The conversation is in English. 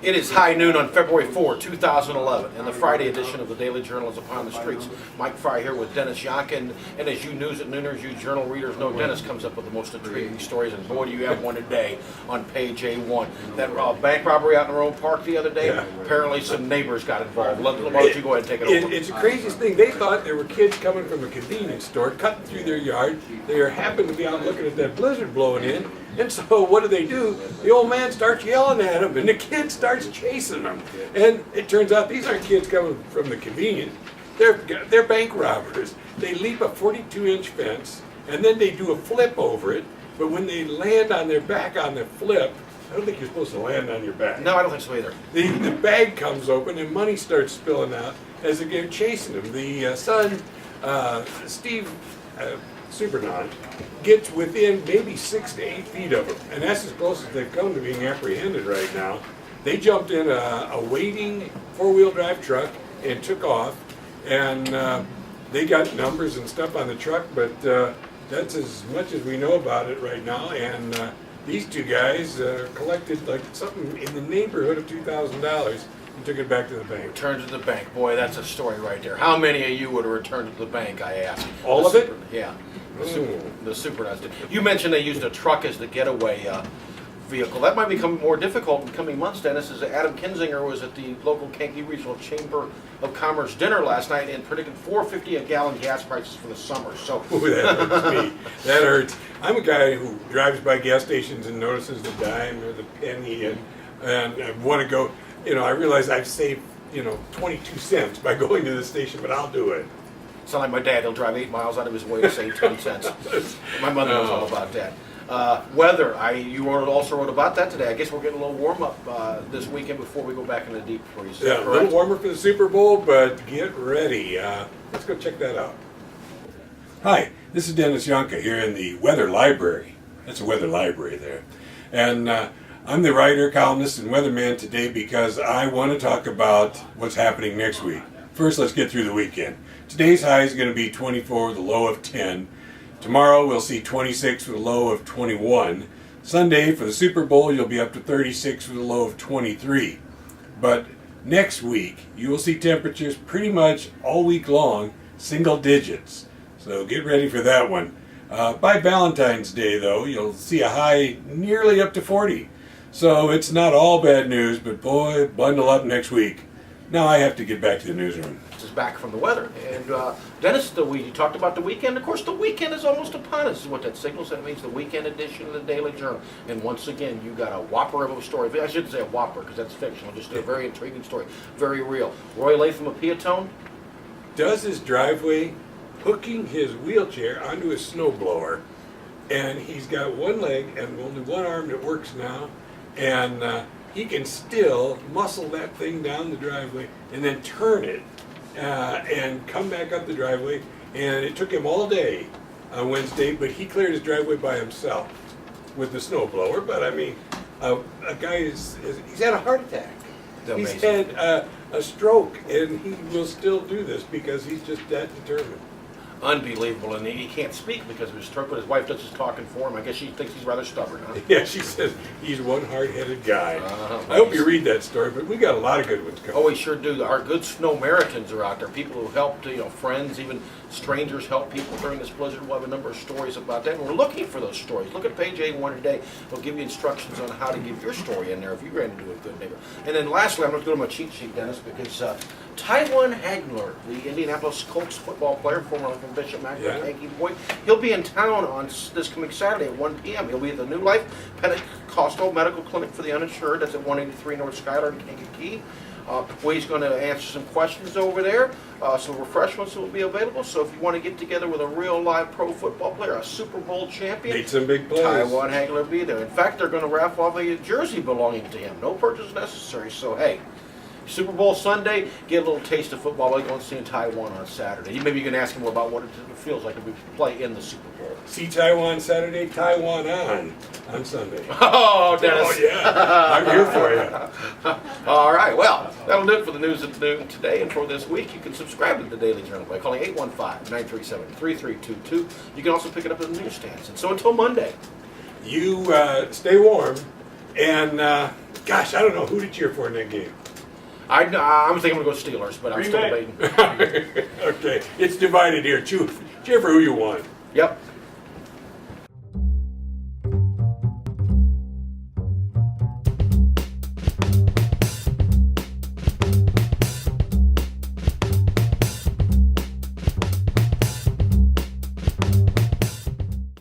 It is high noon on February 4, 2011, and the Friday edition of the Daily Journal is upon the streets. Mike Frey here with Dennis Yohnka, and as you news at nooners, you journal readers know, Dennis comes up with the most intriguing stories, and boy, do you have one today on page A1. That bank robbery out in Aroma Park the other day, apparently some neighbors got involved. Why don't you go ahead and take it over? It's the craziest thing. They thought there were kids coming from a convenience store, cutting through their yard. They happened to be out looking at that blizzard blowing in. And so what do? The old man starts yelling at them, and the kid starts chasing them. And it turns out these aren't kids coming from the convenience. They're bank robbers. They leap a 42-inch fence, and then they do a flip over it. But when they land on their back on the flip, I don't think you're supposed to land on your back. No, I don't think so either. The bag comes open, and money starts spilling out as they're chasing them. The son, Steve Supernon, gets within maybe 6 to 8 feet of him, and that's as close as they've come to being apprehended right now. They jumped in a waiting four-wheel drive truck and took off, and they got numbers and stuff on the truck, but that's as much as we know about it right now. And these two guys collected like something in the neighborhood of $2,000 and took it back to the bank. Returned to the bank. Boy, that's a story right there. How many of you would have returned to the bank, I ask? All of it? Yeah. The super nice. You mentioned they used a truck as the getaway vehicle. That might become more difficult in coming months, Dennis, as Adam Kinzinger was at the local Kankakee Regional Chamber of Commerce dinner last night and predicted $4.50 a gallon gas prices for the summer. So ooh, that hurts me. That hurts. I'm a guy who drives by gas stations and notices the dime or the penny, and I want to go. I realize I've saved 22 cents by going to the station, but I'll do it. It's not like my dad. He'll drive 8 miles out of his way to save 10 cents. My mother knows all about that. Weather. You also wrote about that today. I guess we're getting a little warm up this weekend before we go back in the deep freeze. Yeah, a little warmer for the Super Bowl, but get ready. Let's go check that out. Hi, this is Dennis Yohnka here in the Weather Library. That's a weather library there. And I'm the writer, columnist, and weatherman today because I want to talk about what's happening next week. First, let's get through the weekend. Today's high is going to be 24 with a low of 10. Tomorrow we'll see 26 with a low of 21. Sunday for the Super Bowl you'll be up to 36 with a low of 23. But next week you will see temperatures pretty much all week long, single digits. So get ready for that one. By Valentine's Day though, you'll see a high nearly up to 40. So it's not all bad news, but boy, bundle up next week. Now I have to get back to the newsroom. This is back from the weather. And Dennis, you talked about the weekend. Of course, the weekend is almost upon us, is what that signals. That means the weekend edition of the Daily Journal. And once again, you got a whopper of a story. I shouldn't say a whopper because that's fictional. Just a very intriguing story. Very real. Roy Latham of Peotone does his driveway hooking his wheelchair onto his snowblower. And he's got one leg and only one arm that works now. And he can still muscle that thing down the driveway and then turn it and come back up the driveway. And it took him all day on Wednesday, but he cleared his driveway by himself with the snowblower. But I mean, a guy he's had a heart attack. He's had a stroke, and he will still do this because he's just that determined. Unbelievable, and he can't speak because of his stroke, but his wife does his talking for him. I guess she thinks he's rather stubborn, huh? Yeah, she says he's one hard-headed guy. I hope you read that story, but we got a lot of good ones coming. Oh, we sure do. Our good Snowmaritans are out there. People who helped, friends, even strangers help people during this blizzard. We'll have a number of stories about that, and we're looking for those stories. Look at page A1 today. We'll give you instructions on how to give your story in there if you ran into a good neighbor. And then lastly, I'm going to go to my cheat sheet, Dennis, because Taiwan Hagler, the Indianapolis Colts football player, formerly from Bishop McNamara, Yankee boy, he'll be in town on this coming Saturday at 1 p.m. He'll be at the New Life Pentecostal Medical Clinic for the Uninsured. That's at 183 North Schuyler in Kankakee. He's going to answer some questions over there. Some refreshments will be available. So if you want to get together with a real live pro football player, a Super Bowl champion, made some big plays. Taiwan Hagler will be there. In fact, they're going to raffle off a jersey belonging to him. No purchase necessary. So hey, Super Bowl Sunday, get a little taste of football while you're going to see in Taiwan on Saturday. Maybe you can ask him about what it feels like to play in the Super Bowl. See Taiwan Saturday, Taiwan on Sunday. Oh, Dennis. Oh, yeah. I'm here for you. All right. Well, that'll do it for the news at noon today and for this week. You can subscribe to the Daily Journal by calling 815-937-3322. You can also pick it up at the newsstands. And so until Monday, you stay warm and Gosh, I don't know. Who did you cheer for in that game? I'm thinking I'm going to go Steelers, but I'm Green still Bay. debating. Okay, it's divided here. Cheer for who you want. Yep.